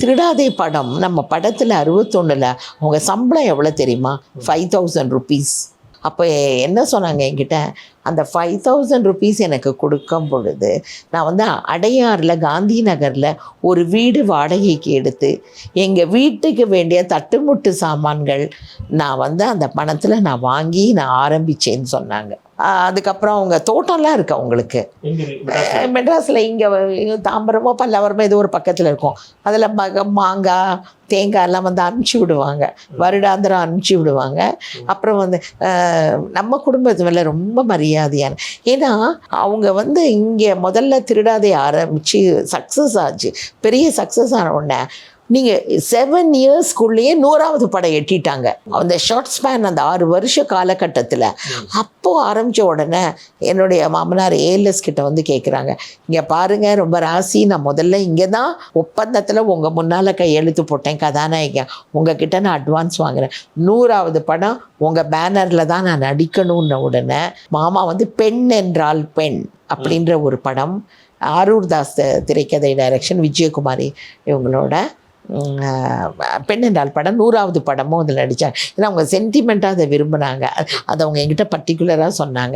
திருடாதே படம் நம்ம படத்தில் 61ல் அவங்க சம்பளம் எவ்வளோ தெரியுமா? 5000 ருபீஸ். அப்போ என்ன சொன்னாங்க என்கிட்ட, அந்த 5000 ருபீஸ் எனக்கு கொடுக்கும் பொழுது நான் வந்து அடையாறில் காந்தி நகரில் ஒரு வீடு வாடகைக்கு எடுத்து எங்கள் வீட்டுக்கு வேண்டிய தட்டுமுட்டு சாமான்கள் நான் வந்து அந்த பணத்தில் நான் வாங்கி நான் ஆரம்பித்தேன்னு சொன்னாங்க. அதுக்கப்புறம் அவங்க தோட்டம்லாம் இருக்கு அவங்களுக்கு மெட்ராஸில், இங்கே தாம்பரமோ பல்லவரமோ ஏதோ ஒரு பக்கத்தில் இருக்கும். அதில் மாங்காய் தேங்காயெல்லாம் வந்து அனுப்பிச்சி விடுவாங்க, வருடாந்திரம் அனுப்பிச்சி விடுவாங்க. அப்புறம் வந்து நம்ம குடும்பத்து மேலே ரொம்ப மரியாதையான, ஏன்னா அவங்க வந்து இங்கே முதல்ல திருடாதே ஆரம்பித்து சக்ஸஸ் ஆச்சு. பெரிய சக்ஸஸ் ஆன உடனே நீங்கள் 7 இயர்ஸ்க்குள்ளேயே 100வது படம் எட்டிட்டாங்க. அந்த ஷார்ட் ஸ்பேன், அந்த 6 வருஷ காலகட்டத்தில். அப்போது ஆரம்பித்த உடனே என்னுடைய மாமனார் ஏஎல்எஸ் கிட்ட வந்து கேட்குறாங்க, இங்கே பாருங்கள் ரொம்ப ராசி, நான் முதல்ல இங்கே தான் ஒப்பந்தத்தில் உங்கள் முன்னால் கையெழுத்து போட்டேன் கதாநாயகன், உங்ககிட்ட நான் அட்வான்ஸ் வாங்குகிறேன், 100வது படம் உங்கள் பேனரில் தான் நான் நடிக்கணும்னு உடனே மாமா வந்து பெண் என்றால் பெண் அப்படின்ற ஒரு படம், ஆரூர் தாஸ் திரைக்கதை டைரக்ஷன், விஜயகுமாரி இவங்களோட பெண் என்றால் படம் 100வது படமும் அதில் நடித்தாங்க. ஏன்னா அவங்க சென்டிமெண்ட்டாக அதை விரும்பினாங்க. அதை அவங்க என்கிட்ட பர்டிகுலராக சொன்னாங்க.